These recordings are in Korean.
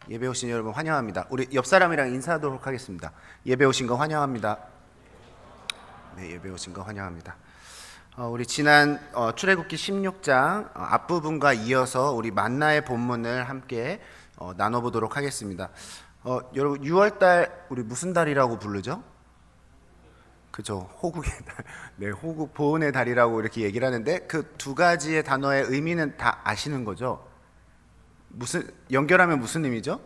예배 오신 여러분 환영합니다. 우리 옆 사람이랑 인사하도록 하겠습니다. 예배 오신 거 환영합니다. 네, 예배 오신 거 환영합니다. 우리 지난 출애굽기 16장 앞부분과 이어서 우리 만나의 본문을 함께 나눠보도록 하겠습니다. 여러분 6월달 우리 무슨 달이라고 부르죠? 그죠? 호국의 달. 네, 호국 보훈의 달이라고 이렇게 얘기를 하는데 그 두 가지의 단어의 의미는 다 아시는 거죠? 무슨 연결하면 무슨 의미죠?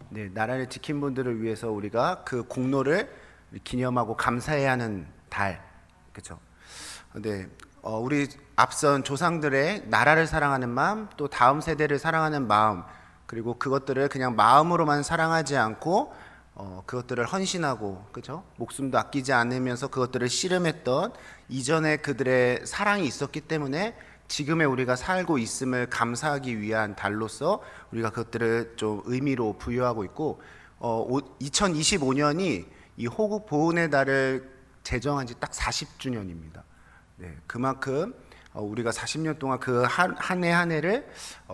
네, 나라를 지킨 분들을 위해서 우리가 그 공로를 기념하고 감사해야 하는 달, 그렇죠? 네, 우리 앞선 조상들의 나라를 사랑하는 마음, 또 다음 세대를 사랑하는 마음, 그리고 그것들을 그냥 마음으로만 사랑하지 않고 그것들을 헌신하고, 그렇죠? 목숨도 아끼지 않으면서 그것들을 씨름했던 이전에 그들의 사랑이 있었기 때문에 지금의 우리가 살고 있음을 감사하기 위한 달로서 우리가 그것들을 좀 의미로 부여하고 있고 2025년이 이 호국 보훈의 달을 제정한 지 딱 40주년입니다. 네, 그만큼 우리가 40년 동안 그 한 해 한 해를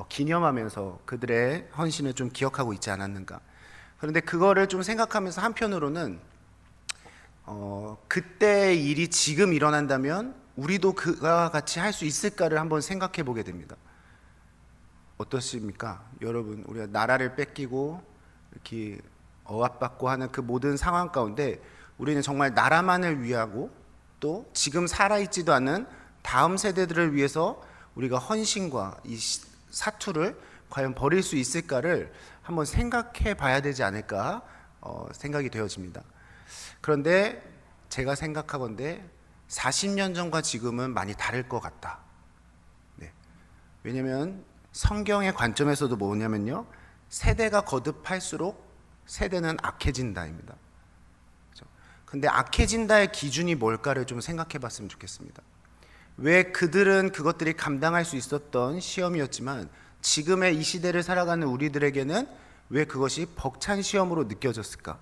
기념하면서 그들의 헌신을 좀 기억하고 있지 않았는가. 그런데 그거를 좀 생각하면서 한편으로는 그때의 일이 지금 일어난다면 우리도 그와 같이 할 수 있을까를 한번 생각해 보게 됩니다. 어떻습니까? 여러분, 우리가 나라를 뺏기고 이렇게 억압받고 하는 그 모든 상황 가운데 우리는 정말 나라만을 위하고 또 지금 살아있지도 않은 다음 세대들을 위해서 우리가 헌신과 이 사투를 과연 버릴 수 있을까를 한번 생각해 봐야 되지 않을까 생각이 되어집니다. 그런데 제가 생각하건대 40년 전과 지금은 많이 다를 것 같다. 네. 왜냐하면 성경의 관점에서도 뭐냐면요, 세대가 거듭할수록 세대는 악해진다입니다. 그렇죠? 근데 악해진다의 기준이 뭘까를 좀 생각해 봤으면 좋겠습니다. 왜 그들은 그것들이 감당할 수 있었던 시험이었지만 지금의 이 시대를 살아가는 우리들에게는 왜 그것이 벅찬 시험으로 느껴졌을까?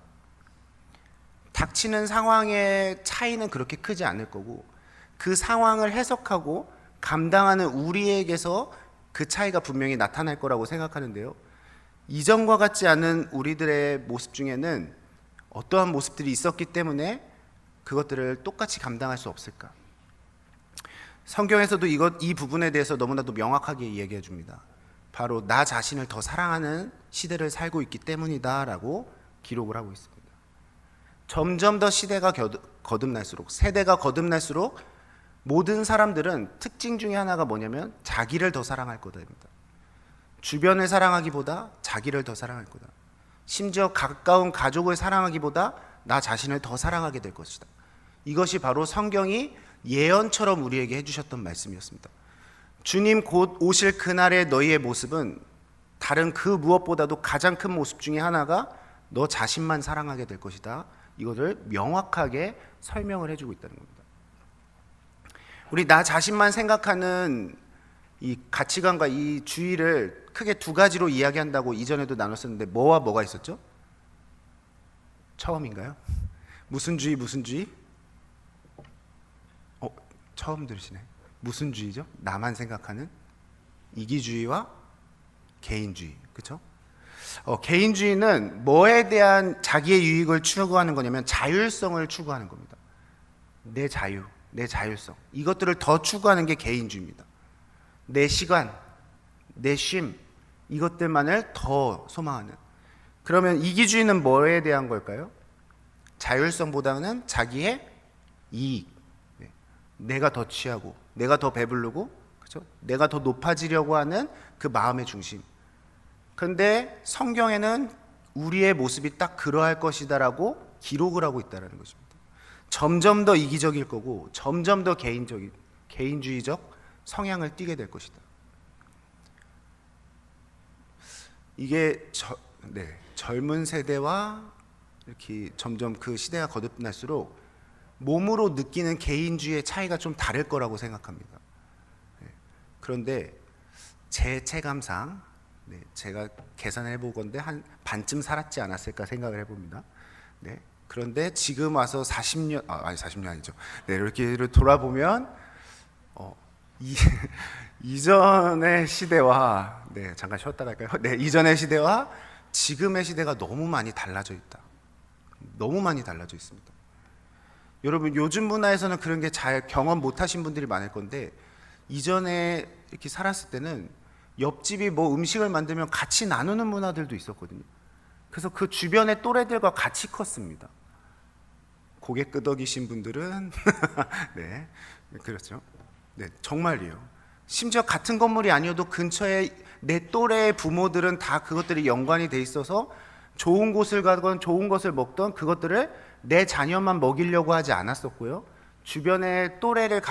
닥치는 상황의 차이는 그렇게 크지 않을 거고 그 상황을 해석하고 감당하는 우리에게서 그 차이가 분명히 나타날 거라고 생각하는데요, 이전과 같지 않은 우리들의 모습 중에는 어떠한 모습들이 있었기 때문에 그것들을 똑같이 감당할 수 없을까? 성경에서도 이 부분에 대해서 너무나도 명확하게 얘기해 줍니다. 바로 나 자신을 더 사랑하는 시대를 살고 있기 때문이다 라고 기록을 하고 있습니다. 점점 더 시대가 거듭날수록, 세대가 거듭날수록 모든 사람들은 특징 중에 하나가 뭐냐면 자기를 더 사랑할 거다입니다. 주변을 사랑하기보다 자기를 더 사랑할 거다. 심지어 가까운 가족을 사랑하기보다 나 자신을 더 사랑하게 될 것이다. 이것이 바로 성경이 예언처럼 우리에게 해주셨던 말씀이었습니다. 주님 곧 오실 그날의 너희의 모습은 다른 그 무엇보다도 가장 큰 모습 중에 하나가 너 자신만 사랑하게 될 것이다. 이것을 명확하게 설명을 해주고 있다는 겁니다. 우리 나 자신만 생각하는 이 가치관과 이 주의를 크게 두 가지로 이야기한다고 이전에도 나눴었는데 뭐와 뭐가 있었죠? 처음인가요? 무슨 주의, 무슨 주의? 처음 들으시네. 무슨 주의죠? 나만 생각하는 이기주의와 개인주의, 그렇죠? 개인주의는 뭐에 대한 자기의 유익을 추구하는 거냐면 자율성을 추구하는 겁니다. 내 자유, 내 자율성, 이것들을 더 추구하는 게 개인주의입니다. 내 시간, 내 쉼, 이것들만을 더 소망하는. 그러면 이기주의는 뭐에 대한 걸까요? 자율성보다는 자기의 이익, 내가 더 취하고 내가 더 배부르고, 그렇죠? 내가 더 높아지려고 하는 그 마음의 중심. 그런데 성경에는 우리의 모습이 딱 그러할 것이다라고 기록을 하고 있다는 것입니다. 점점 더 이기적일 거고 점점 더 개인주의적 성향을 띠게 될 것이다. 이게 젊은 세대와 이렇게 점점 그 시대가 거듭날수록 몸으로 느끼는 개인주의의 차이가 좀 다를 거라고 생각합니다. 그런데 제 체감상 제가 계산을 해보건데 한 반쯤 살았지 않았을까 생각을 해봅니다. 그런데 지금 와서 40년 아니죠. 이렇게 돌아보면 이전의 시대와 잠깐 쉬었다 갈까요? 이전의 시대와 지금의 시대가 너무 많이 달라져 있다. 너무 많이 달라져 있습니다. 여러분, 요즘 문화에서는 그런 게 잘 경험 못 하신 분들이 많을 건데, 이전에 이렇게 살았을 때는 옆집이 뭐 음식을 만들면 같이 나누는 문화들도 있었거든요. 그래서 그 주변의 또래들과 같이 컸습니다. 고개 끄덕이신 분들은 네, 그렇죠. 네, 정말이에요. 심지어 같은 건물이 아니어도 근처에 내 또래의 부모들은 다 그것들이 연관이 돼 있어서 좋은 곳을 가건 좋은 것을 먹던 그것들을 내 자녀만 먹이려고 하지 않았었고요. 주변에 또래를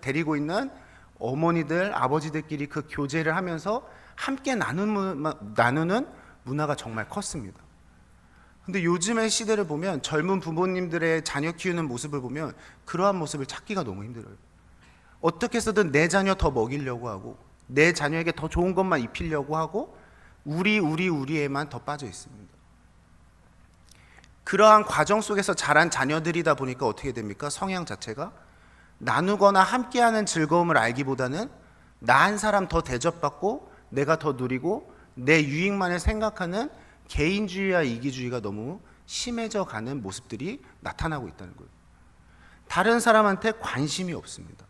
데리고 있는 어머니들, 아버지들끼리 그 교제를 하면서 함께 나누는 문화가 정말 컸습니다. 근데 요즘의 시대를 보면, 젊은 부모님들의 자녀 키우는 모습을 보면 그러한 모습을 찾기가 너무 힘들어요. 어떻게 해서든 내 자녀 더 먹이려고 하고, 내 자녀에게 더 좋은 것만 입히려고 하고, 우리에만 더 빠져 있습니다. 그러한 과정 속에서 자란 자녀들이다 보니까 어떻게 됩니까? 성향 자체가 나누거나 함께하는 즐거움을 알기보다는 나 한 사람 더 대접받고 내가 더 누리고 내 유익만을 생각하는 개인주의와 이기주의가 너무 심해져 가는 모습들이 나타나고 있다는 거예요. 다른 사람한테 관심이 없습니다.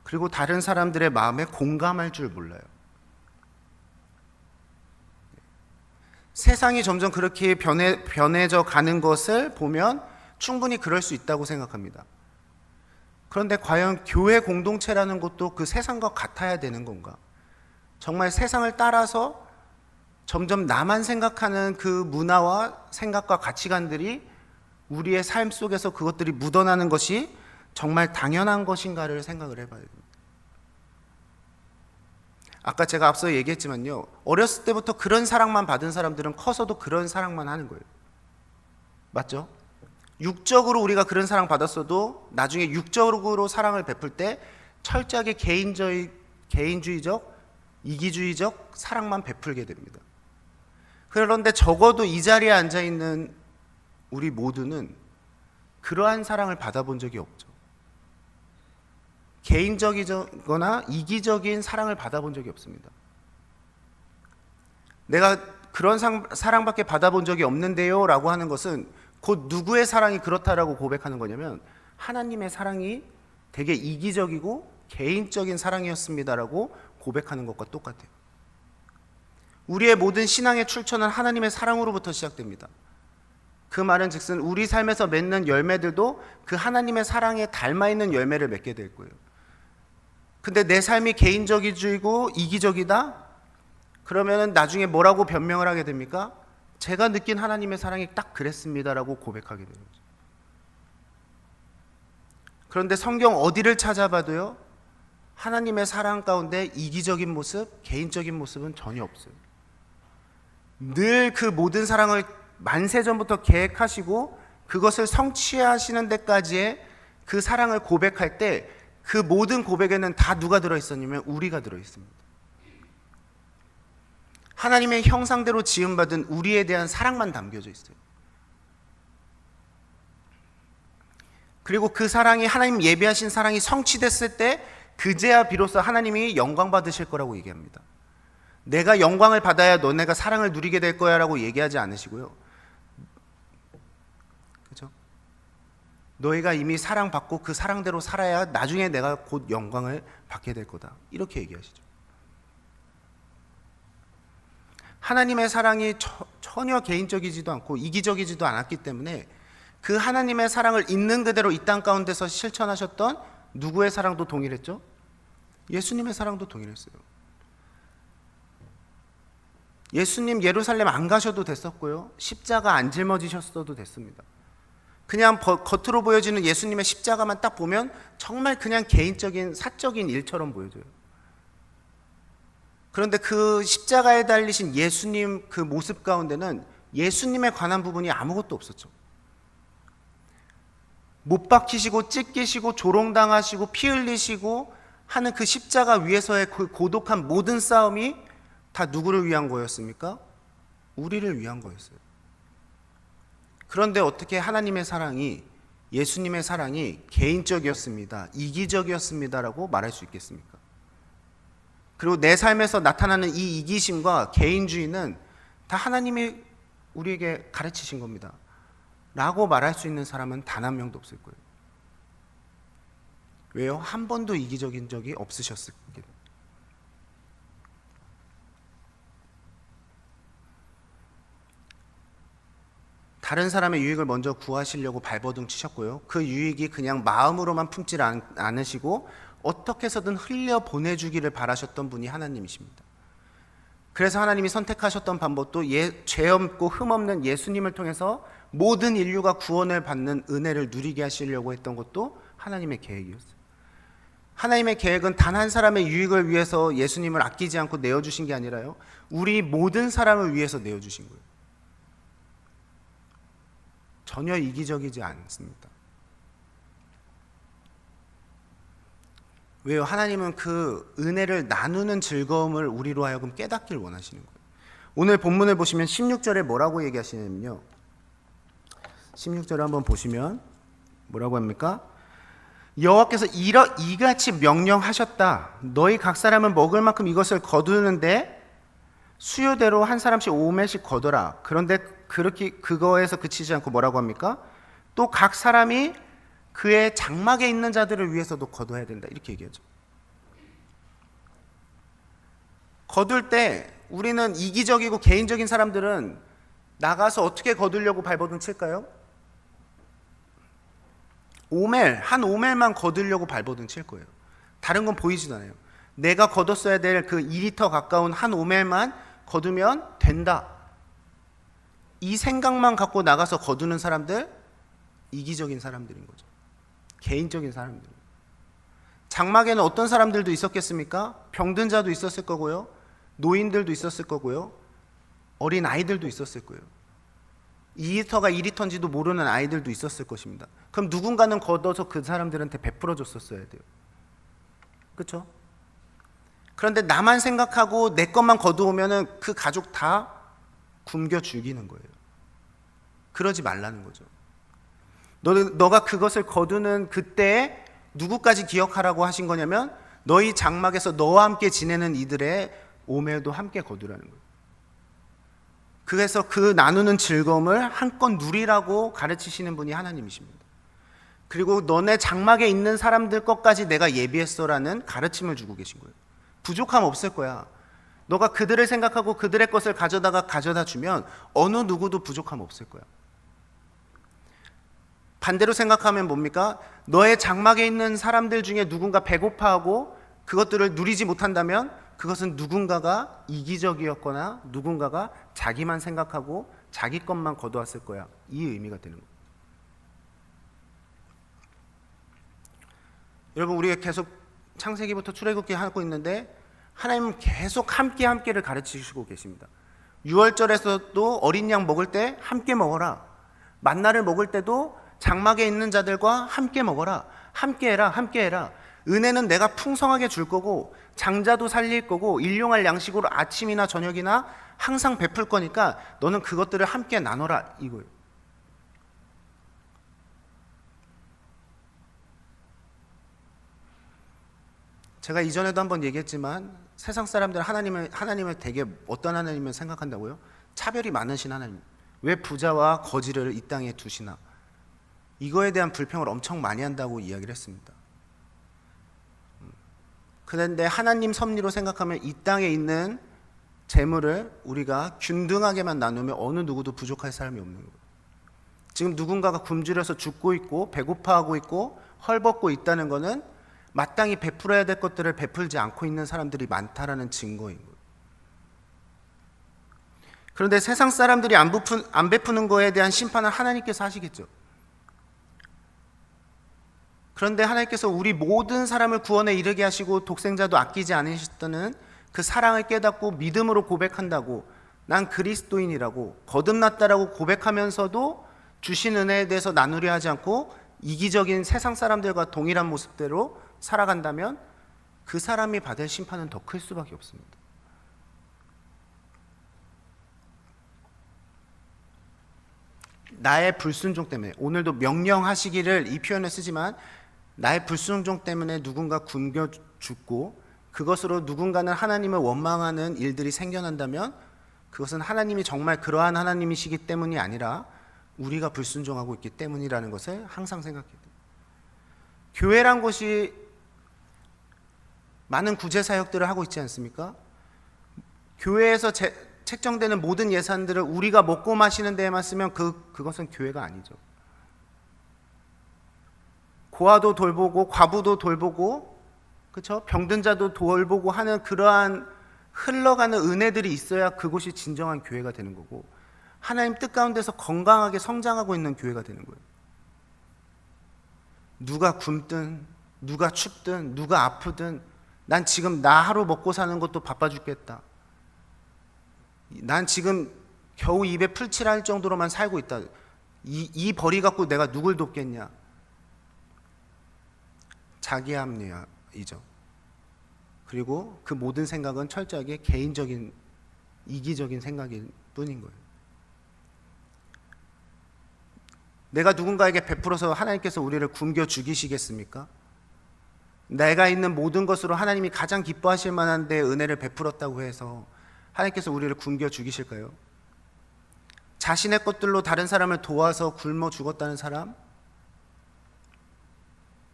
그리고 다른 사람들의 마음에 공감할 줄 몰라요. 세상이 점점 그렇게 변해져 가는 것을 보면 충분히 그럴 수 있다고 생각합니다. 그런데 과연 교회 공동체라는 것도 그 세상과 같아야 되는 건가? 정말 세상을 따라서 점점 나만 생각하는 그 문화와 생각과 가치관들이 우리의 삶 속에서 그것들이 묻어나는 것이 정말 당연한 것인가를 생각을 해봐야 됩니다. 아까 제가 앞서 얘기했지만요, 어렸을 때부터 그런 사랑만 받은 사람들은 커서도 그런 사랑만 하는 거예요. 맞죠? 육적으로 우리가 그런 사랑 받았어도 나중에 육적으로 사랑을 베풀 때 철저하게 개인주의적, 이기주의적 사랑만 베풀게 됩니다. 그런데 적어도 이 자리에 앉아있는 우리 모두는 그러한 사랑을 받아본 적이 없죠. 개인적이거나 이기적인 사랑을 받아본 적이 없습니다. 내가 그런 사랑밖에 받아본 적이 없는데요 라고 하는 것은 곧 누구의 사랑이 그렇다라고 고백하는 거냐면 하나님의 사랑이 되게 이기적이고 개인적인 사랑이었습니다라고 고백하는 것과 똑같아요. 우리의 모든 신앙의 출처는 하나님의 사랑으로부터 시작됩니다. 그 말은 즉슨 우리 삶에서 맺는 열매들도 그 하나님의 사랑에 닮아있는 열매를 맺게 될 거예요. 근데 내 삶이 개인적이고 이기적이다? 그러면 나중에 뭐라고 변명을 하게 됩니까? 제가 느낀 하나님의 사랑이 딱 그랬습니다라고 고백하게 되는 거죠. 그런데 성경 어디를 찾아봐도요, 하나님의 사랑 가운데 이기적인 모습, 개인적인 모습은 전혀 없어요. 늘 그 모든 사랑을 만세전부터 계획하시고 그것을 성취하시는 데까지의 그 사랑을 고백할 때 그 모든 고백에는 다 누가 들어있었냐면 우리가 들어있습니다. 하나님의 형상대로 지음받은 우리에 대한 사랑만 담겨져 있어요. 그리고 그 사랑이, 하나님 예비하신 사랑이 성취됐을 때 그제야 비로소 하나님이 영광 받으실 거라고 얘기합니다. 내가 영광을 받아야 너네가 사랑을 누리게 될 거야 라고 얘기하지 않으시고요, 그렇죠? 너희가 이미 사랑받고 그 사랑대로 살아야 나중에 내가 곧 영광을 받게 될 거다, 이렇게 얘기하시죠. 하나님의 사랑이 전혀 개인적이지도 않고 이기적이지도 않았기 때문에 그 하나님의 사랑을 있는 그대로 이 땅 가운데서 실천하셨던 누구의 사랑도 동일했죠? 예수님의 사랑도 동일했어요. 예수님 예루살렘 안 가셔도 됐었고요, 십자가 안 짊어지셨어도 됐습니다. 그냥 겉으로 보여지는 예수님의 십자가만 딱 보면 정말 그냥 개인적인 사적인 일처럼 보여져요. 그런데 그 십자가에 달리신 예수님 그 모습 가운데는 예수님에 관한 부분이 아무것도 없었죠. 못 박히시고 찢기시고 조롱당하시고 피 흘리시고 하는 그 십자가 위에서의 그 고독한 모든 싸움이 다 누구를 위한 거였습니까? 우리를 위한 거였어요. 그런데 어떻게 하나님의 사랑이 예수님의 사랑이 개인적이었습니다, 이기적이었습니다라고 말할 수 있겠습니까? 그리고 내 삶에서 나타나는 이 이기심과 개인주의는 다 하나님이 우리에게 가르치신 겁니다 라고 말할 수 있는 사람은 단 한 명도 없을 거예요. 왜요? 한 번도 이기적인 적이 없으셨을 거예요. 다른 사람의 유익을 먼저 구하시려고 발버둥 치셨고요. 그 유익이 그냥 마음으로만 품지 않으시고 어떻게 해서든 흘려 보내주기를 바라셨던 분이 하나님이십니다. 그래서 하나님이 선택하셨던 방법도 죄 없고 흠 없는 예수님을 통해서 모든 인류가 구원을 받는 은혜를 누리게 하시려고 했던 것도 하나님의 계획이었어요. 하나님의 계획은 단 한 사람의 유익을 위해서 예수님을 아끼지 않고 내어주신 게 아니라요, 우리 모든 사람을 위해서 내어주신 거예요. 전혀 이기적이지 않습니다. 왜요? 하나님은 그 은혜를 나누는 즐거움을 우리로 하여금 깨닫길 원하시는 거예요. 오늘 본문을 보시면 16절에 뭐라고 얘기하시냐면요, 16절을 한번 보시면 뭐라고 합니까? 여호와께서 이같이 명령하셨다. 너희 각 사람은 먹을 만큼 이것을 거두는데 수요대로 한 사람씩 5매씩 거둬라. 그런데 그거에서 그치지 않고 뭐라고 합니까? 또 각 사람이 그의 장막에 있는 자들을 위해서도 거둬야 된다, 이렇게 얘기하죠. 거둘 때 우리는 이기적이고 개인적인 사람들은 나가서 어떻게 거두려고 발버둥 칠까요? 한 오멜만 거두려고 발버둥 칠 거예요. 다른 건 보이지도 않아요. 내가 거뒀어야 될 그 2리터 가까운 한 오멜만 거두면 된다, 이 생각만 갖고 나가서 거두는 사람들, 이기적인 사람들인 거죠. 개인적인 사람들. 장막에는 어떤 사람들도 있었겠습니까? 병든 자도 있었을 거고요, 노인들도 있었을 거고요, 어린 아이들도 있었을 거예요. 2리터가 2리터인지도 모르는 아이들도 있었을 것입니다. 그럼 누군가는 걷어서 그 사람들한테 베풀어 줬었어야 돼요. 그렇죠? 그런데 나만 생각하고 내 것만 거두오면은 그 가족 다 굶겨 죽이는 거예요. 그러지 말라는 거죠. 너가 그것을 거두는 그때에 누구까지 기억하라고 하신 거냐면, 너희 장막에서 너와 함께 지내는 이들의 오매도 함께 거두라는 거예요. 그래서 그 나누는 즐거움을 한껏 누리라고 가르치시는 분이 하나님이십니다. 그리고 너네 장막에 있는 사람들 것까지 내가 예비했어라는 가르침을 주고 계신 거예요. 부족함 없을 거야. 너가 그들을 생각하고 그들의 것을 가져다 주면 어느 누구도 부족함 없을 거야. 반대로 생각하면 뭡니까? 너의 장막에 있는 사람들 중에 누군가 배고파하고 그것들을 누리지 못한다면 그것은 누군가가 이기적이었거나 누군가가 자기만 생각하고 자기 것만 거두었을 거야, 이 의미가 되는 거예요. 여러분, 우리가 계속 창세기부터 출애굽기 하고 있는데 하나님은 계속 함께를 가르치시고 계십니다. 유월절에서도 어린 양 먹을 때 함께 먹어라. 만나를 먹을 때도 장막에 있는 자들과 함께 먹어라. 함께해라. 은혜는 내가 풍성하게 줄 거고 장자도 살릴 거고 일용할 양식으로 아침이나 저녁이나 항상 베풀 거니까 너는 그것들을 함께 나눠라, 이거예요. 제가 이전에도 한번 얘기했지만 세상 사람들은 하나님을 되게 어떤 하나님을 생각한다고요? 차별이 많으신 하나님. 왜 부자와 거지를 이 땅에 두시나? 이거에 대한 불평을 엄청 많이 한다고 이야기를 했습니다. 그런데 하나님 섭리로 생각하면 이 땅에 있는 재물을 우리가 균등하게만 나누면 어느 누구도 부족할 사람이 없는 거예요. 지금 누군가가 굶주려서 죽고 있고 배고파하고 있고 헐벗고 있다는 것은 마땅히 베풀어야 될 것들을 베풀지 않고 있는 사람들이 많다라는 증거인 거예요. 그런데 세상 사람들이 안 베푸는 거에 대한 심판은 하나님께서 하시겠죠. 그런데 하나님께서 우리 모든 사람을 구원에 이르게 하시고 독생자도 아끼지 않으셨다는 그 사랑을 깨닫고 믿음으로 고백한다고, 난 그리스도인이라고 거듭났다라고 고백하면서도 주신 은혜에 대해서 나누려 하지 않고 이기적인 세상 사람들과 동일한 모습대로 살아간다면 그 사람이 받을 심판은 더 클 수밖에 없습니다. 나의 불순종 때문에, 오늘도 명령하시기를 이 표현을 쓰지만 나의 불순종 때문에 누군가 굶겨 죽고 그것으로 누군가는 하나님을 원망하는 일들이 생겨난다면 그것은 하나님이 정말 그러한 하나님이시기 때문이 아니라 우리가 불순종하고 있기 때문이라는 것을 항상 생각해야 돼요. 교회란 곳이 많은 구제 사역들을 하고 있지 않습니까? 교회에서 책정되는 모든 예산들을 우리가 먹고 마시는 데에만 쓰면 그것은 교회가 아니죠. 고아도 돌보고 과부도 돌보고, 그렇죠? 병든 자도 돌보고 하는 그러한 흘러가는 은혜들이 있어야 그곳이 진정한 교회가 되는 거고, 하나님 뜻 가운데서 건강하게 성장하고 있는 교회가 되는 거예요. 누가 굶든 누가 춥든 누가 아프든 난 지금 나 하루 먹고 사는 것도 바빠 죽겠다, 난 지금 겨우 입에 풀칠할 정도로만 살고 있다, 이 벌이 갖고 내가 누굴 돕겠냐, 자기 합리화이죠. 그리고 그 모든 생각은 철저하게 개인적인 이기적인 생각일 뿐인 거예요. 내가 누군가에게 베풀어서 하나님께서 우리를 굶겨 죽이시겠습니까? 내가 있는 모든 것으로 하나님이 가장 기뻐하실 만한 데 은혜를 베풀었다고 해서 하나님께서 우리를 굶겨 죽이실까요? 자신의 것들로 다른 사람을 도와서 굶어 죽었다는 사람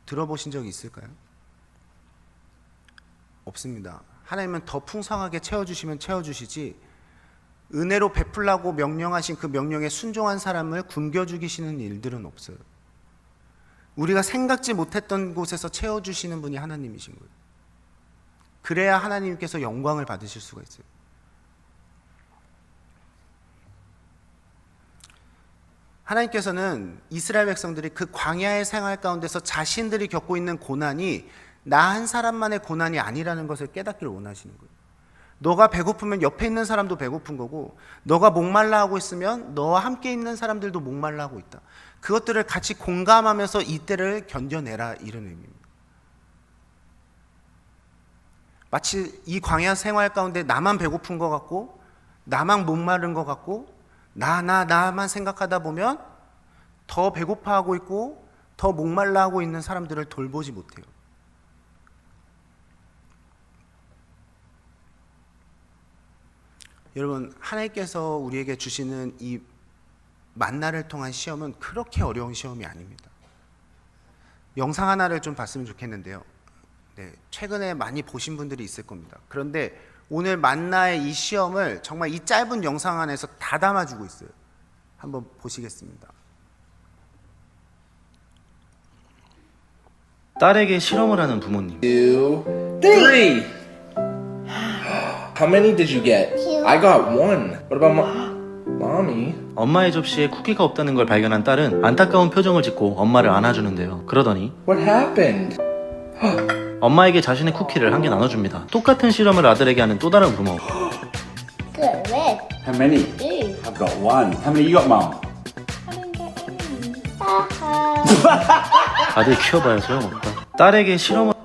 들어보신 적이 있을까요? 없습니다. 하나님은 더 풍성하게 채워주시면 채워주시지 은혜로 베풀라고 명령하신 그 명령에 순종한 사람을 굶겨 죽이시는 일들은 없어요. 우리가 생각지 못했던 곳에서 채워주시는 분이 하나님이신 거예요. 그래야 하나님께서 영광을 받으실 수가 있어요. 하나님께서는 이스라엘 백성들이 그 광야의 생활 가운데서 자신들이 겪고 있는 고난이 나 한 사람만의 고난이 아니라는 것을 깨닫기를 원하시는 거예요. 너가 배고프면 옆에 있는 사람도 배고픈 거고, 너가 목말라 하고 있으면 너와 함께 있는 사람들도 목말라 하고 있다. 그것들을 같이 공감하면서 이때를 견뎌내라, 이런 의미입니다. 마치 이 광야 생활 가운데 나만 배고픈 것 같고 나만 목마른 것 같고 나만 생각하다 보면 더 배고파하고 있고 더 목말라 하고 있는 사람들을 돌보지 못해요. 여러분, 하나님께서 우리에게 주시는 이 만나를 통한 시험은 그렇게 어려운 시험이 아닙니다. 영상 하나를 좀 봤으면 좋겠는데요. 네, 최근에 많이 보신 분들이 있을 겁니다. 그런데 오늘 만나의 이 시험을 정말 이 짧은 영상 안에서 다 담아주고 있어요. 한번 보시겠습니다. 딸에게 실험을 하는 부모님. 2, 3. How many did you get? I got 1. What about mommy? 엄마의 접시에 쿠키가 없다는 걸 발견한 딸은 안타까운 표정을 짓고 엄마를 안아주는데요. 그러더니 What happened? 엄마에게 자신의 쿠키를 한 개 나눠줍니다. 똑같은 실험을 아들에게 하는 또 다른 부모. Good, red. How many? Two. I've got one. How many you got, Mum? I didn't get any. Haha. 아들 키워봐야 소용없다. 딸에게 실험을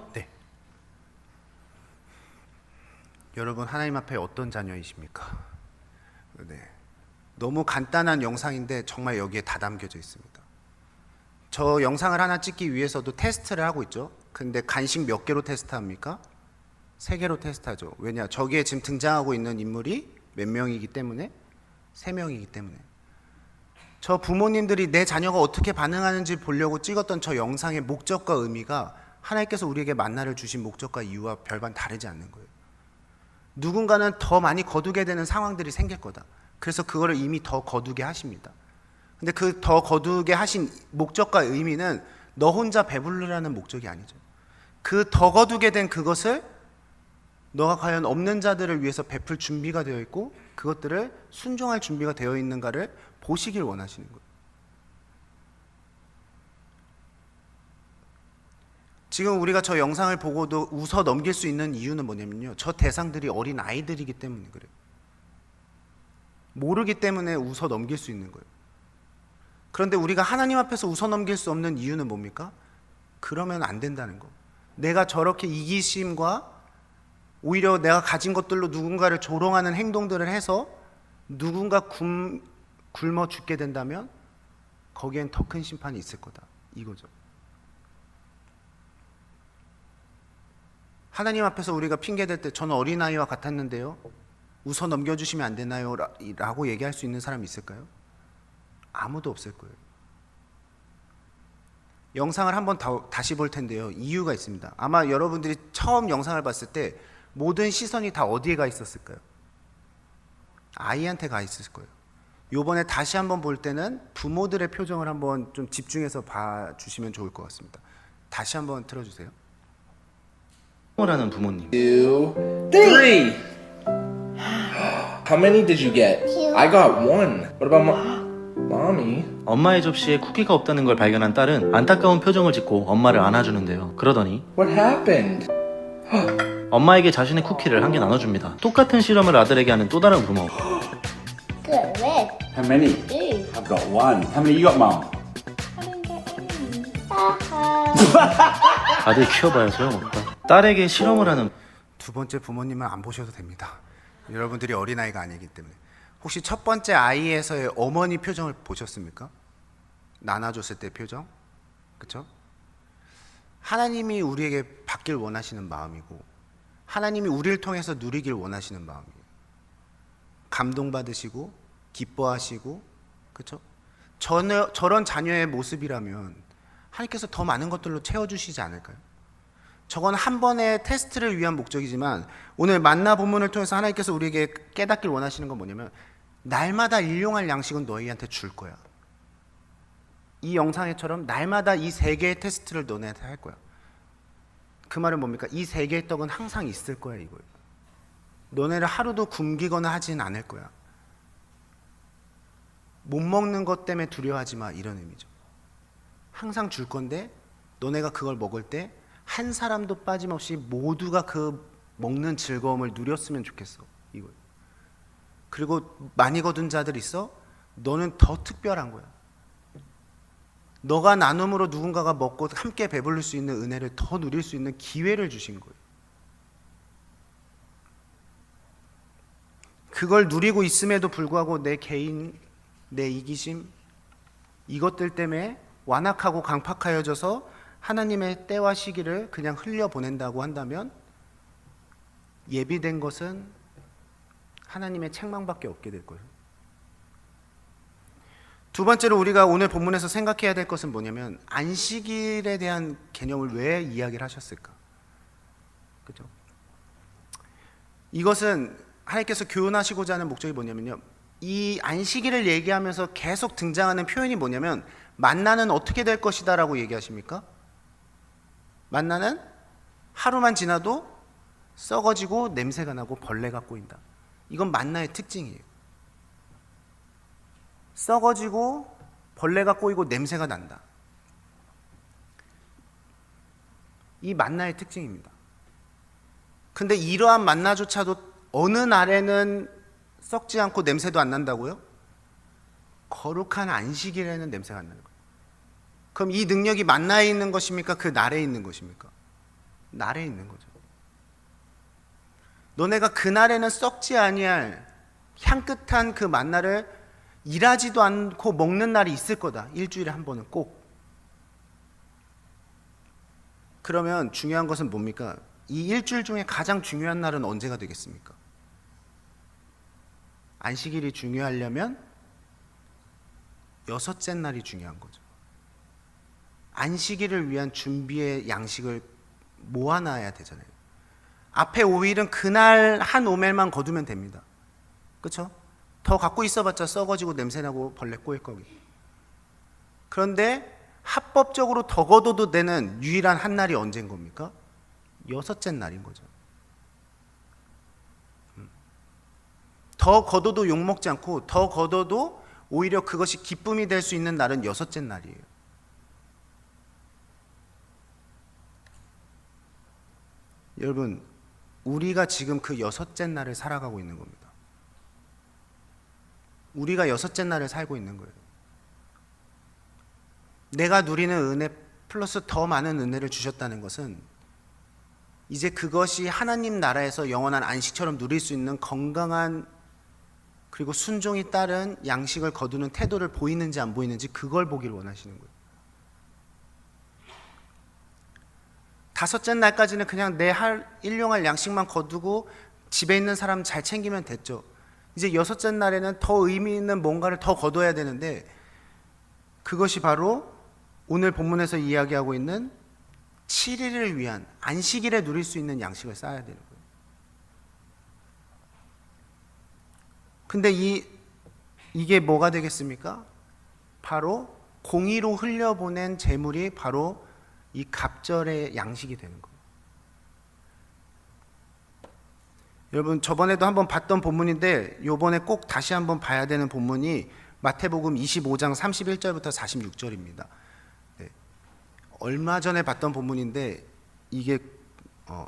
여러분, 하나님 앞에 어떤 자녀이십니까? 네, 너무 간단한 영상인데 정말 여기에 다 담겨져 있습니다. 저 영상을 하나 찍기 위해서도 테스트를 하고 있죠. 근데 간식 몇 개로 테스트합니까? 3개로 테스트하죠. 왜냐? 저기에 지금 등장하고 있는 인물이 몇 명이기 때문에? 3명이기 때문에. 저 부모님들이 내 자녀가 어떻게 반응하는지 보려고 찍었던 저 영상의 목적과 의미가 하나님께서 우리에게 만나를 주신 목적과 이유와 별반 다르지 않는 거예요. 누군가는 더 많이 거두게 되는 상황들이 생길 거다. 그래서 그거를 이미 더 거두게 하십니다. 근데 그 더 거두게 하신 목적과 의미는 너 혼자 배부르라는 목적이 아니죠. 그 더 거두게 된 그것을 너가 과연 없는 자들을 위해서 베풀 준비가 되어 있고 그것들을 순종할 준비가 되어 있는가를 보시길 원하시는 거예요. 지금 우리가 저 영상을 보고도 웃어 넘길 수 있는 이유는 뭐냐면요, 저 대상들이 어린 아이들이기 때문에 그래요. 모르기 때문에 웃어 넘길 수 있는 거예요. 그런데 우리가 하나님 앞에서 웃어 넘길 수 없는 이유는 뭡니까? 그러면 안 된다는 거. 내가 저렇게 이기심과 오히려 내가 가진 것들로 누군가를 조롱하는 행동들을 해서 누군가 굶어 죽게 된다면 거기엔 더 큰 심판이 있을 거다. 이거죠. 하나님 앞에서 우리가 핑계댈 때 저는 어린아이와 같았는데요, 웃어 넘겨주시면 안 되나요? 라고 얘기할 수 있는 사람이 있을까요? 아무도 없을 거예요. 영상을 한번 다시 볼 텐데요, 이유가 있습니다. 아마 여러분들이 처음 영상을 봤을 때 모든 시선이 다 어디에 가 있었을까요? 아이한테 가 있을 거예요. 요번에 다시 한번 볼 때는 부모들의 표정을 한번 좀 집중해서 봐주시면 좋을 것 같습니다. 다시 한번 틀어주세요. 라는 부모님. 2, 3. How many did you get? I got 1. What about mommy? 엄마의 접시에 쿠키가 없다는 걸 발견한 딸은 안타까운 표정을 짓고 엄마를 안아주는데요. 그러더니 What happened? 엄마에게 자신의 쿠키를 한 개 나눠줍니다. 똑같은 실험을 아들에게 하는 또 다른 부모. Good. How many? 2. I've got 1. How many you got, Mom? 하는 게 Amy. 하하. 아들 키워봐야 소용없다. 딸에게 실험을 하는 두 번째 부모님은 안 보셔도 됩니다. 여러분들이 어린아이가 아니기 때문에. 혹시 첫 번째 아이에서의 어머니 표정을 보셨습니까? 나눠줬을 때 표정? 그렇죠? 하나님이 우리에게 받길 원하시는 마음이고, 하나님이 우리를 통해서 누리길 원하시는 마음이에요. 감동받으시고 기뻐하시고, 그렇죠? 저런 자녀의 모습이라면 하나님께서 더 많은 것들로 채워주시지 않을까요? 저건 한 번의 테스트를 위한 목적이지만, 오늘 만나 본문을 통해서 하나님께서 우리에게 깨닫길 원하시는 건 뭐냐면, 날마다 일용할 양식은 너희한테 줄 거야. 이 영상에처럼 날마다 이 3개의 테스트를 너네한테 할 거야. 그 말은 뭡니까? 이 3개의 떡은 항상 있을 거야, 이거예요. 너네를 하루도 굶기거나 하진 않을 거야. 못 먹는 것 때문에 두려워하지 마, 이런 의미죠. 항상 줄 건데 너네가 그걸 먹을 때 한 사람도 빠짐없이 모두가 그 먹는 즐거움을 누렸으면 좋겠어, 이거예요. 그리고 많이 거둔 자들 있어? 너는 더 특별한 거야. 너가 나눔으로 누군가가 먹고 함께 배부를 수 있는 은혜를 더 누릴 수 있는 기회를 주신 거예요. 그걸 누리고 있음에도 불구하고 내 개인, 내 이기심, 이것들 때문에 완악하고 강팍하여져서 하나님의 때와 시기를 그냥 흘려보낸다고 한다면, 예비된 것은 하나님의 책망밖에 없게 될 거예요. 두 번째로 우리가 오늘 본문에서 생각해야 될 것은 뭐냐면, 안식일에 대한 개념을 왜 이야기를 하셨을까? 그죠? 이것은 하나님께서 교훈하시고자 하는 목적이 뭐냐면요, 이 안식일을 얘기하면서 계속 등장하는 표현이 뭐냐면, 만나는 어떻게 될 것이다 라고 얘기하십니까? 만나는 하루만 지나도 썩어지고 냄새가 나고 벌레가 꼬인다. 이건 만나의 특징이에요. 썩어지고 벌레가 꼬이고 냄새가 난다. 이 만나의 특징입니다. 근데 이러한 만나조차도 어느 날에는 썩지 않고 냄새도 안 난다고요? 거룩한 안식일에는 냄새가 안 나는 거예요. 그럼 이 능력이 만나에 있는 것입니까? 그 날에 있는 것입니까? 날에 있는 거죠. 너네가 그 날에는 썩지 아니할 향긋한 그 만나를 일하지도 않고 먹는 날이 있을 거다. 일주일에 한 번은 꼭. 그러면 중요한 것은 뭡니까? 이 일주일 중에 가장 중요한 날은 언제가 되겠습니까? 안식일이 중요하려면 6째 날이 중요한 거죠. 안식일을 위한 준비의 양식을 모아놔야 되잖아요. 앞에 5일은 그날 한 오멜만 거두면 됩니다. 그렇죠? 더 갖고 있어봤자 썩어지고 냄새나고 벌레 꼬일 거기. 그런데 합법적으로 더 거둬도 되는 유일한 한 날이 언제인 겁니까? 6째 날인 거죠. 더 거둬도 욕먹지 않고 더 거둬도 오히려 그것이 기쁨이 될 수 있는 날은 6째 날이에요. 여러분, 우리가 지금 그 6째 날을 살아가고 있는 겁니다. 우리가 6째 날을 살고 있는 거예요. 내가 누리는 은혜 플러스 더 많은 은혜를 주셨다는 것은 이제 그것이 하나님 나라에서 영원한 안식처럼 누릴 수 있는 건강한 그리고 순종이 따른 양식을 거두는 태도를 보이는지 안 보이는지 그걸 보기를 원하시는 거예요. 다섯째 날까지는 그냥 내 일용할 양식만 거두고 집에 있는 사람 잘 챙기면 됐죠. 이제 여섯째 날에는 더 의미 있는 뭔가를 더 거둬야 되는데 그것이 바로 오늘 본문에서 이야기하고 있는 7일을 위한 안식일에 누릴 수 있는 양식을 쌓아야 되는 거예요. 근데 이게 뭐가 되겠습니까? 바로 공의로 흘려보낸 재물이 바로 이 갑절의 양식이 되는 거예요. 여러분 저번에도 한번 봤던 본문인데 요번에 꼭 다시 한번 봐야 되는 본문이 마태복음 25장 31절부터 46절입니다. 네. 얼마 전에 봤던 본문인데 이게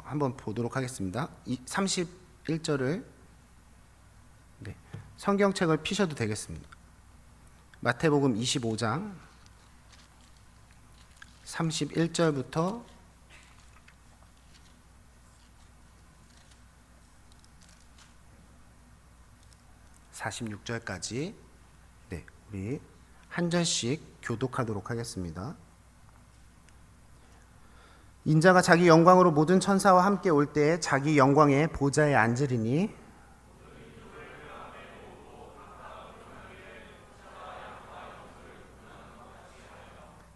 한번 보도록 하겠습니다. 31절을 네. 성경책을 피셔도 되겠습니다. 마태복음 25장 31절부터 46절까지 네, 우리 한 절씩 교독하도록 하겠습니다. 인자가 자기 영광으로 모든 천사와 함께 올 때에 자기 영광의 보좌에 앉으리니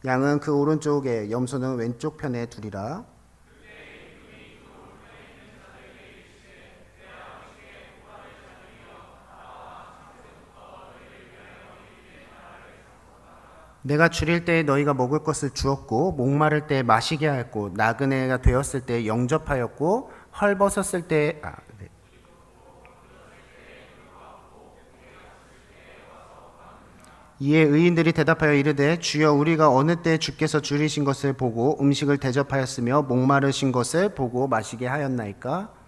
양은 그 오른쪽에 염소는 왼쪽 편에 두리라. 내가 줄일 때에 너희가 먹을 것을 주었고 목마를 때에 마시게 하였고 나그네가 되었을 때에 영접하였고 헐벗었을 때에 네. 이에 의인들이 대답하여 이르되 주여 우리가 어느 때 주께서 줄이신 것을 보고 음식을 대접하였으며 목마르신 것을 보고 마시게 하였나이까?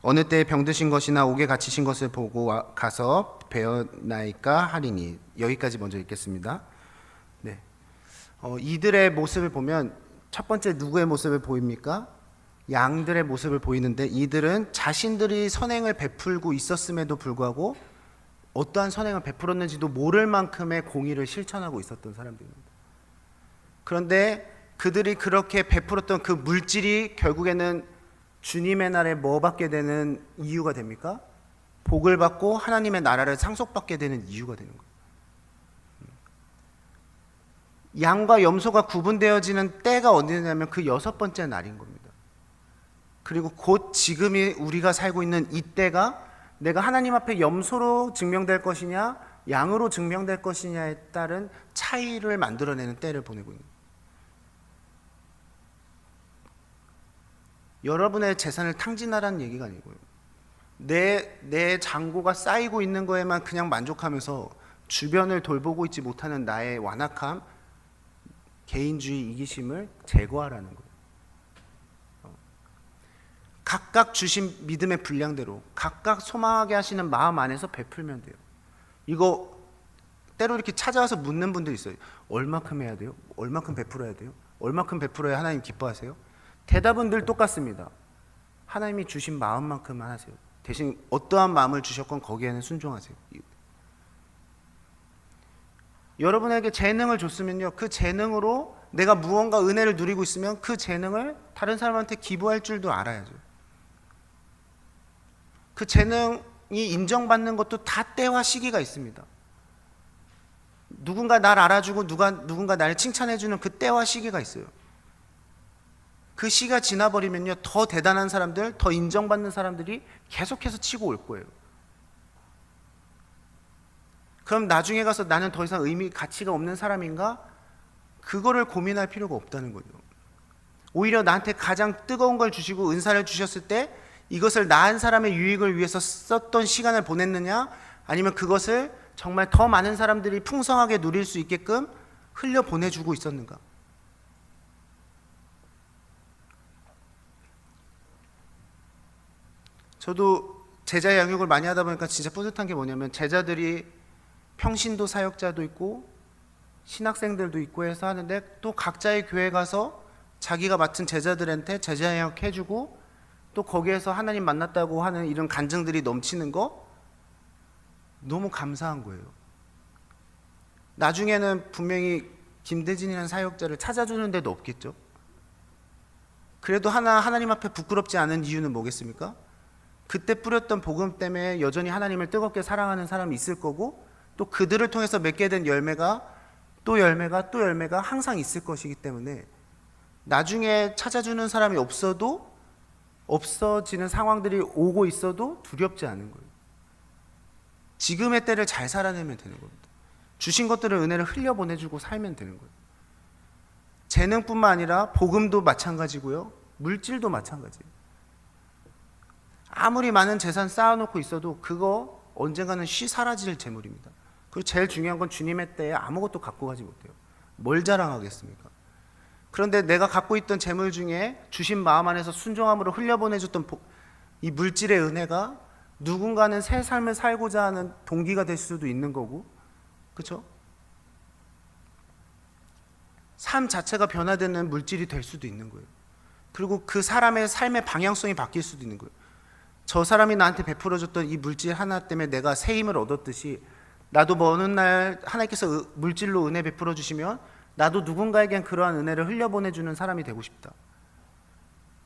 어느 때에 병드신 것이나 옥에 갇히신 것을 보고 가서 배웠나이까 하리니. 여기까지 먼저 읽겠습니다. 네. 이들의 모습을 보면 첫 번째 누구의 모습을 보입니까? 양들의 모습을 보이는데 이들은 자신들이 선행을 베풀고 있었음에도 불구하고 어떠한 선행을 베풀었는지도 모를 만큼의 공의를 실천하고 있었던 사람들입니다. 그런데 그들이 그렇게 베풀었던 그 물질이 결국에는 주님의 날에 뭐 받게 되는 이유가 됩니까? 복을 받고 하나님의 나라를 상속받게 되는 이유가 되는 거예요. 양과 염소가 구분되어지는 때가 언제냐면 그 여섯 번째 날인 겁니다. 그리고 곧 지금이 우리가 살고 있는 이 때가 내가 하나님 앞에 염소로 증명될 것이냐 양으로 증명될 것이냐에 따른 차이를 만들어내는 때를 보내고 있는 거예요. 여러분의 재산을 탕진하라는 얘기가 아니고요. 내 잔고가 쌓이고 있는 거에만 그냥 만족하면서 주변을 돌보고 있지 못하는 나의 완악함, 개인주의, 이기심을 제거하라는 거예요. 각각 주신 믿음의 분량대로 각각 소망하게 하시는 마음 안에서 베풀면 돼요. 이거 때로 이렇게 찾아와서 묻는 분들이 있어요. 얼마큼 해야 돼요? 얼마큼 베풀어야 돼요? 얼마큼 베풀어야 하나님 기뻐하세요? 대답은 늘 똑같습니다. 하나님이 주신 마음만큼만 하세요. 대신 어떠한 마음을 주셨건 거기에는 순종하세요. 여러분에게 재능을 줬으면요, 그 재능으로 내가 무언가 은혜를 누리고 있으면 그 재능을 다른 사람한테 기부할 줄도 알아야죠. 그 재능이 인정받는 것도 다 때와 시기가 있습니다. 누군가 날 알아주고 누군가 나를 칭찬해주는 그 때와 시기가 있어요. 그 시가 지나버리면요, 더 대단한 사람들, 더 인정받는 사람들이 계속해서 치고 올 거예요. 그럼 나중에 가서 나는 더 이상 가치가 없는 사람인가? 그거를 고민할 필요가 없다는 거죠. 오히려 나한테 가장 뜨거운 걸 주시고 은사를 주셨을 때 이것을 나은 사람의 유익을 위해서 썼던 시간을 보냈느냐, 아니면 그것을 정말 더 많은 사람들이 풍성하게 누릴 수 있게끔 흘려 보내주고 있었는가? 저도 제자 양육을 많이 하다 보니까 진짜 뿌듯한 게 뭐냐면, 제자들이 평신도 사역자도 있고 신학생들도 있고 해서 하는데 또 각자의 교회 가서 자기가 맡은 제자들한테 제자역 해주고 또 거기에서 하나님 만났다고 하는 이런 간증들이 넘치는 거 너무 감사한 거예요. 나중에는 분명히 김대진이라는 사역자를 찾아주는 데도 없겠죠. 그래도 하나님 앞에 부끄럽지 않은 이유는 뭐겠습니까? 그때 뿌렸던 복음 때문에 여전히 하나님을 뜨겁게 사랑하는 사람이 있을 거고 또 그들을 통해서 맺게 된 열매가 또 열매가 또 열매가 항상 있을 것이기 때문에 나중에 찾아주는 사람이 없어도 없어지는 상황들이 오고 있어도 두렵지 않은 거예요. 지금의 때를 잘 살아내면 되는 겁니다. 주신 것들을 은혜를 흘려보내주고 살면 되는 거예요. 재능뿐만 아니라 복음도 마찬가지고요. 물질도 마찬가지예요. 아무리 많은 재산 쌓아놓고 있어도 그거 언젠가는 사라질 재물입니다. 그리고 제일 중요한 건 주님의 때에 아무것도 갖고 가지 못해요. 뭘 자랑하겠습니까? 그런데 내가 갖고 있던 재물 중에 주신 마음 안에서 순종함으로 흘려보내줬던 이 물질의 은혜가 누군가는 새 삶을 살고자 하는 동기가 될 수도 있는 거고, 그렇죠? 삶 자체가 변화되는 물질이 될 수도 있는 거예요. 그리고 그 사람의 삶의 방향성이 바뀔 수도 있는 거예요. 저 사람이 나한테 베풀어줬던 이 물질 하나 때문에 내가 새 힘을 얻었듯이 나도 뭐 어느 날 하나님께서 물질로 은혜 베풀어 주시면 나도 누군가에겐 그러한 은혜를 흘려보내주는 사람이 되고 싶다.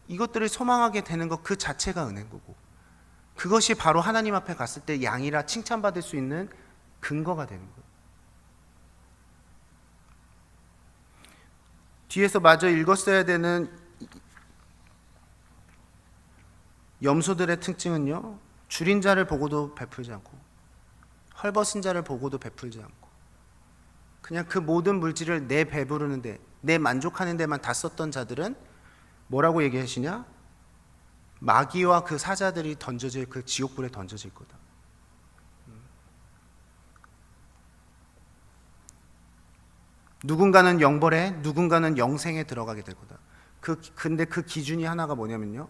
이것들을 소망하게 되는 것 그 자체가 은혜인 거고, 그것이 바로 하나님 앞에 갔을 때 양이라 칭찬받을 수 있는 근거가 되는 거예요. 뒤에서 마저 읽었어야 되는 염소들의 특징은요, 줄인 자를 보고도 베풀지 않고 헐벗은 자를 보고도 베풀지 않고 그냥 그 모든 물질을 내 배부르는데 내 만족하는 데만 다 썼던 자들은 뭐라고 얘기하시냐? 마귀와 그 사자들이 던져질 그 지옥불에 던져질 거다. 누군가는 영벌에 누군가는 영생에 들어가게 될 거다. 근데 그 기준이 하나가 뭐냐면요,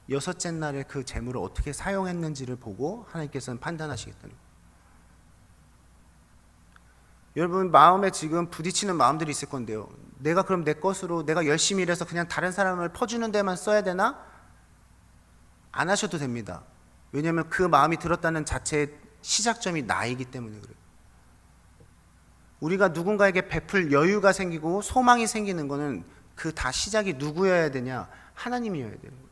여섯째 날에 그 재물을 어떻게 사용했는지를 보고 하나님께서는 판단하시겠다는 거예요. 여러분 마음에 지금 부딪히는 마음들이 있을 건데요, 내가 그럼 내 것으로 내가 열심히 일해서 그냥 다른 사람을 퍼주는 데만 써야 되나? 안 하셔도 됩니다. 왜냐하면 그 마음이 들었다는 자체의 시작점이 나이기 때문에 그래요. 우리가 누군가에게 베풀 여유가 생기고 소망이 생기는 거는 그 다 시작이 누구여야 되냐? 하나님이어야 되는 거예요.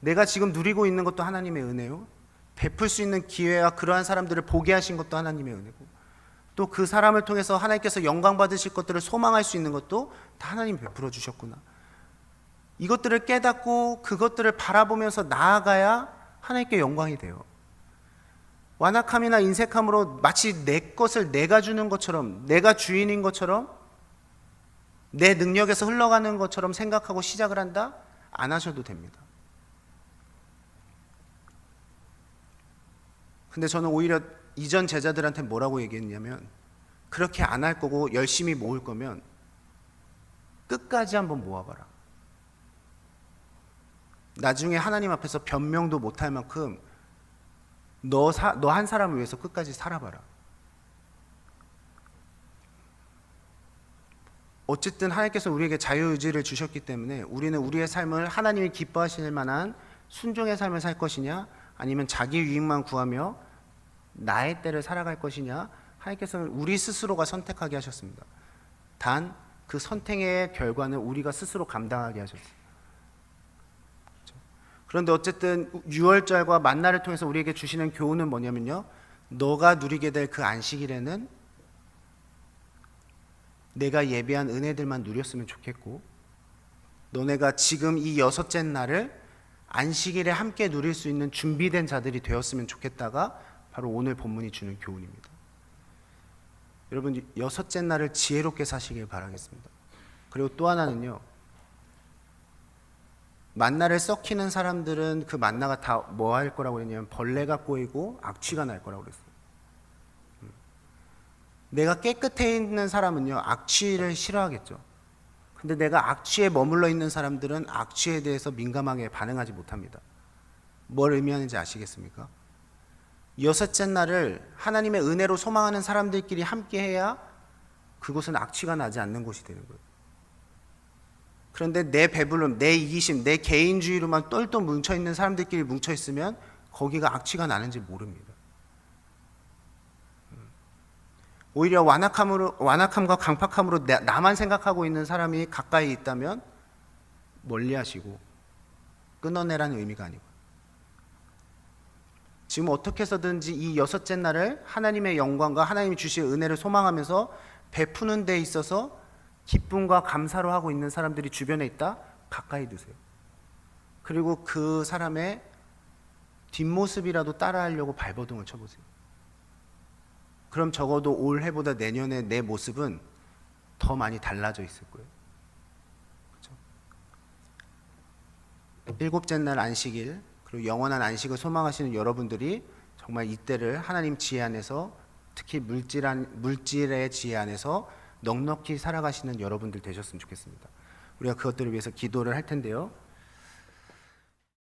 내가 지금 누리고 있는 것도 하나님의 은혜요, 베풀 수 있는 기회와 그러한 사람들을 보게 하신 것도 하나님의 은혜고, 또 그 사람을 통해서 하나님께서 영광 받으실 것들을 소망할 수 있는 것도 다 하나님이 베풀어 주셨구나. 이것들을 깨닫고 그것들을 바라보면서 나아가야 하나님께 영광이 돼요. 완악함이나 인색함으로 마치 내 것을 내가 주는 것처럼, 내가 주인인 것처럼, 내 능력에서 흘러가는 것처럼 생각하고 시작을 한다? 안 하셔도 됩니다. 근데 저는 오히려 이전 제자들한테 뭐라고 얘기했냐면, 그렇게 안 할 거고 열심히 모을 거면 끝까지 한번 모아봐라. 나중에 하나님 앞에서 변명도 못할 만큼 너 한 사람을 위해서 끝까지 살아봐라. 어쨌든 하나님께서 우리에게 자유의지를 주셨기 때문에 우리는 우리의 삶을 하나님이 기뻐하실 만한 순종의 삶을 살 것이냐, 아니면 자기 유익만 구하며 나의 때를 살아갈 것이냐, 하나님께서는 우리 스스로가 선택하게 하셨습니다. 단 그 선택의 결과는 우리가 스스로 감당하게 하셨습니다. 그런데 어쨌든 유월절과 만나를 통해서 우리에게 주시는 교훈은 뭐냐면요, 너가 누리게 될 그 안식일에는 내가 예배한 은혜들만 누렸으면 좋겠고, 너네가 지금 이 여섯째 날을 안식일에 함께 누릴 수 있는 준비된 자들이 되었으면 좋겠다가 바로 오늘 본문이 주는 교훈입니다. 여러분, 여섯째 날을 지혜롭게 사시길 바라겠습니다. 그리고 또 하나는요, 만나를 썩히는 사람들은 그 만나가 다 뭐 할 거라고 했냐면 벌레가 꼬이고 악취가 날 거라고 그랬어요. 내가 깨끗해 있는 사람은요, 악취를 싫어하겠죠. 근데 내가 악취에 머물러 있는 사람들은 악취에 대해서 민감하게 반응하지 못합니다. 뭘 의미하는지 아시겠습니까? 여섯째 날을 하나님의 은혜로 소망하는 사람들끼리 함께 해야 그곳은 악취가 나지 않는 곳이 되는 거예요. 그런데 내 배불름, 내 이기심, 내 개인주의로만 똘똘 뭉쳐있는 사람들끼리 뭉쳐있으면 거기가 악취가 나는지 모릅니다. 오히려 완악함과 강팍함으로 나만 생각하고 있는 사람이 가까이 있다면 멀리하시고 끊어내라는 의미가 아니고, 지금 어떻게 해서든지 이 여섯째 날을 하나님의 영광과 하나님이 주실 은혜를 소망하면서 베푸는 데 있어서 기쁨과 감사로 하고 있는 사람들이 주변에 있다? 가까이 두세요. 그리고 그 사람의 뒷모습이라도 따라하려고 발버둥을 쳐보세요. 그럼 적어도 올해보다 내년에 내 모습은 더 많이 달라져 있을 거예요. 그렇죠? 일곱째 날 안식일, 그리고 영원한 안식을 소망하시는 여러분들이 정말 이때를 하나님 지혜 안에서, 특히 물질의 지혜 안에서 넉넉히 살아가시는 여러분들 되셨으면 좋겠습니다. 우리가 그것들을 위해서 기도를 할 텐데요.